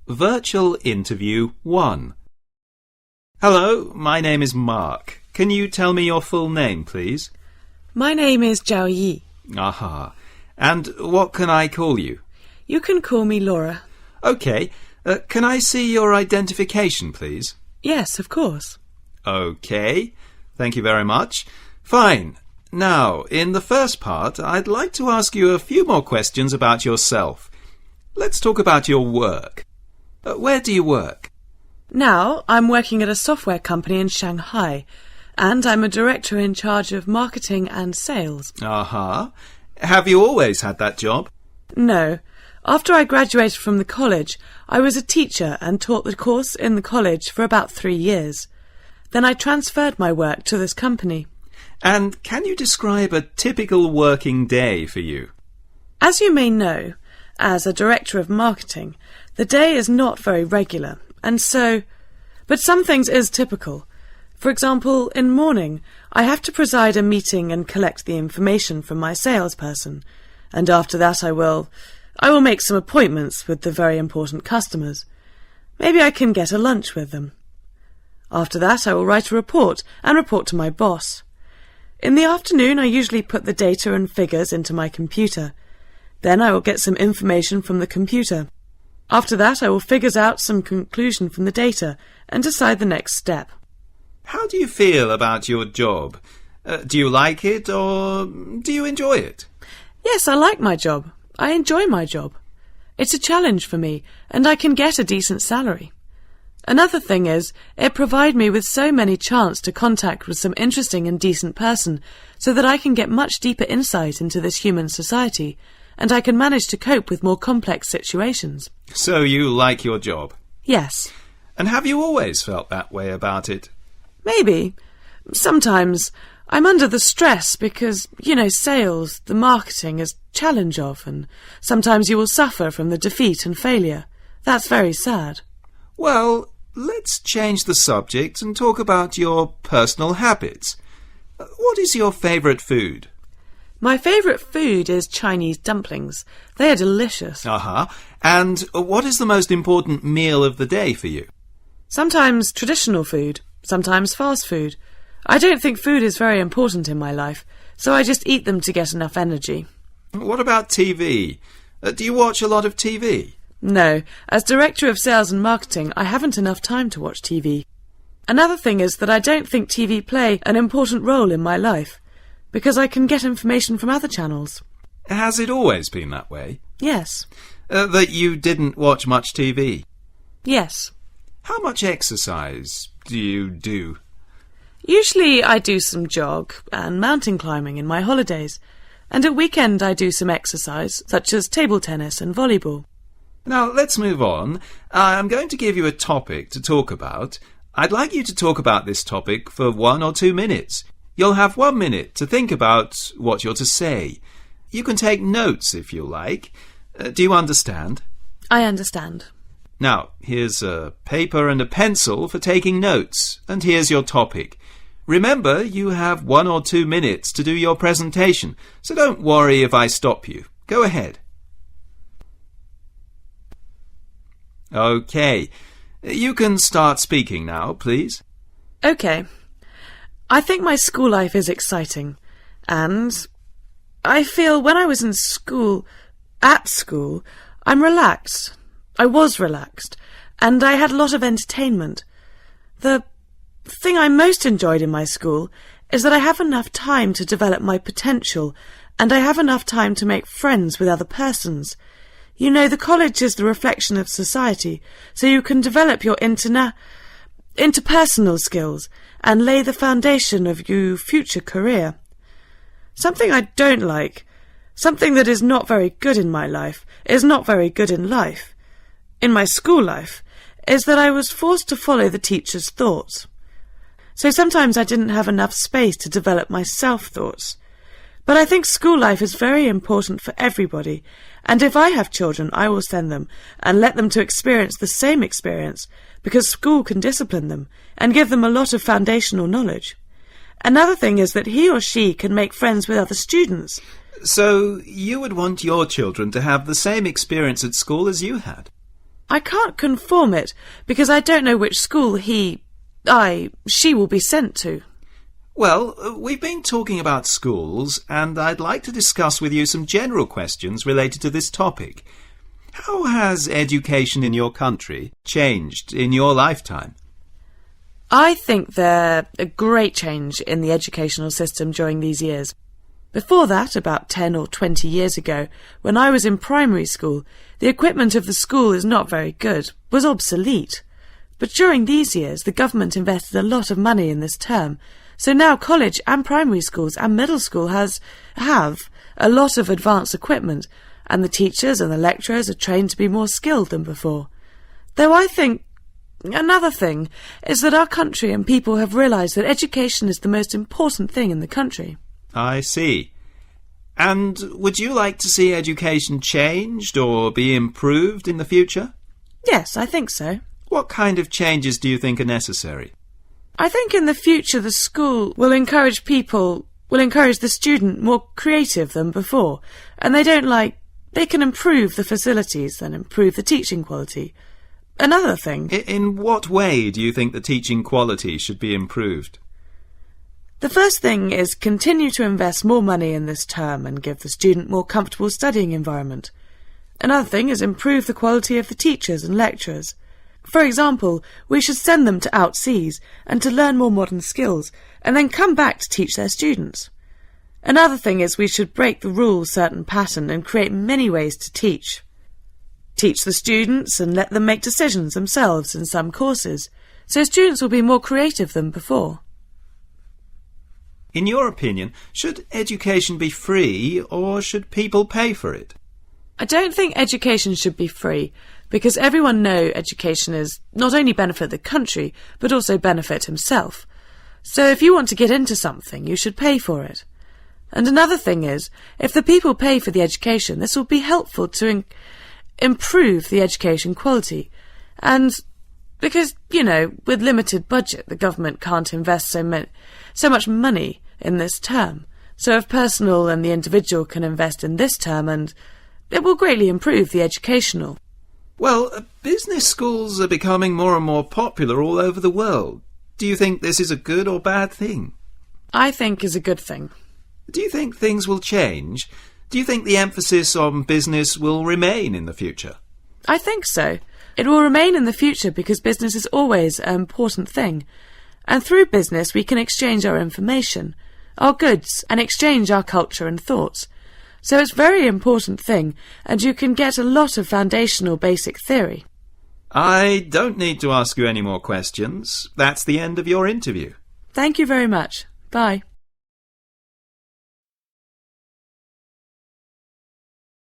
Virtual Interview 1. Hello, my name is Mark. Can you tell me your full name, please? My name is Zhao Yi. Aha. And what can I call you? You can call me Laura. OK. Can I see your identification, please? Yes, of course. OK. Thank you very much. Fine. Now, in the first part, I'd like to ask you a few more questions about yourself. Let's talk about your work. Where do you work? Now, I'm working at a software company in Shanghai, and I'm a director in charge of marketing and sales. Aha. Have you always had that job? No. After I graduated from the college, I was a teacher and taught the course in the college for about 3 years. Then I transferred my work to this company. And can you describe a typical working day for you? As you may know, as a director of marketing, the day is not very regular, but some things is typical. For example, in morning, I have to preside a meeting and collect the information from my salesperson, and after that I will make some appointments with the very important customers. Maybe I can get a lunch with them. After that I will write a report and report to my boss. In the afternoon I usually put the data and figures into my computer. Then I will get some information from the computer. After that I will figure out some conclusion from the data and decide the next step. How do you feel about your job? Do you like it or do you enjoy it? Yes, I like my job. I enjoy my job. It's a challenge for me and I can get a decent salary. Another thing is, it provides me with so many chance to contact with some interesting and decent person so that I can get much deeper insight into this human society and I can manage to cope with more complex situations. So you like your job? Yes. And have you always felt that way about it? Maybe. Sometimes I'm under the stress because, sales, the marketing is challenge of, and sometimes you will suffer from the defeat and failure. That's very sad. Well, let's change the subject and talk about your personal habits. What is your favourite food? My favourite food is Chinese dumplings. They are delicious. Aha. And what is the most important meal of the day for you? Sometimes traditional food, sometimes fast food. I don't think food is very important in my life, so I just eat them to get enough energy. What about TV? Do you watch a lot of TV? No. As Director of Sales and Marketing, I haven't enough time to watch TV. Another thing is that I don't think TV play an important role in my life, because I can get information from other channels. Has it always been that way? Yes. That you didn't watch much TV? Yes. How much exercise do you do? Usually I do some jog and mountain climbing in my holidays, and at weekend I do some exercise, such as table tennis and volleyball. Now, let's move on. I'm going to give you a topic to talk about. I'd like you to talk about this topic for 1 or 2 minutes. You'll have 1 minute to think about what you're to say. You can take notes if you like. Do you understand? I understand. Now, here's a paper and a pencil for taking notes, and here's your topic. Remember, you have 1 or 2 minutes to do your presentation, so don't worry if I stop you. Go ahead. OK. You can start speaking now, please. OK. I think my school life is exciting, and I feel when I was at school, I'm relaxed. I was relaxed, and I had a lot of entertainment. The thing I most enjoyed in my school is that I have enough time to develop my potential, and I have enough time to make friends with other persons. The college is the reflection of society, so you can develop your interpersonal skills and lay the foundation of your future career. Something I don't like, something that is not very good in my life, is not very good in life, in my school life, is that I was forced to follow the teacher's thoughts. So sometimes I didn't have enough space to develop my self-thoughts. But I think school life is very important for everybody, and if I have children, I will send them and let them to experience the same experience, because school can discipline them and give them a lot of foundational knowledge. Another thing is that he or she can make friends with other students. So you would want your children to have the same experience at school as you had? I can't conform it because I don't know which school she will be sent to. Well, we've been talking about schools, and I'd like to discuss with you some general questions related to this topic. How has education in your country changed in your lifetime? I think there's a great change in the educational system during these years. Before that, about 10 or 20 years ago, when I was in primary school, the equipment of the school is not very good, was obsolete. But during these years, the government invested a lot of money in this term, so now college and primary schools and middle school have a lot of advanced equipment, and the teachers and the lecturers are trained to be more skilled than before. Though I think another thing is that our country and people have realised that education is the most important thing in the country. I see. And would you like to see education changed or be improved in the future? Yes, I think so. What kind of changes do you think are necessary? I think in the future the school will encourage the student more creative than before, and they can improve the facilities and improve the teaching quality. Another thing... In what way do you think the teaching quality should be improved? The first thing is continue to invest more money in this term and give the student more comfortable studying environment. Another thing is improve the quality of the teachers and lecturers. For example, we should send them to outseas and to learn more modern skills, and then come back to teach their students. Another thing is we should break the rules certain pattern and create many ways to teach. Teach the students and let them make decisions themselves in some courses, so students will be more creative than before. In your opinion, should education be free or should people pay for it? I don't think education should be free, because everyone knows education is not only benefit the country, but also benefit himself. So if you want to get into something, you should pay for it. And another thing is, if the people pay for the education, this will be helpful to improve the education quality. And because, with limited budget, the government can't invest so much money in this term. So if personal and the individual can invest in this term, and it will greatly improve the educational. Well, business schools are becoming more and more popular all over the world. Do you think this is a good or bad thing? I think is a good thing. Do you think things will change? Do you think the emphasis on business will remain in the future? I think so. It will remain in the future because business is always an important thing. And through business we can exchange our information, our goods, and exchange our culture and thoughts. So it's a very important thing, and you can get a lot of foundational basic theory. I don't need to ask you any more questions. That's the end of your interview. Thank you very much. Bye.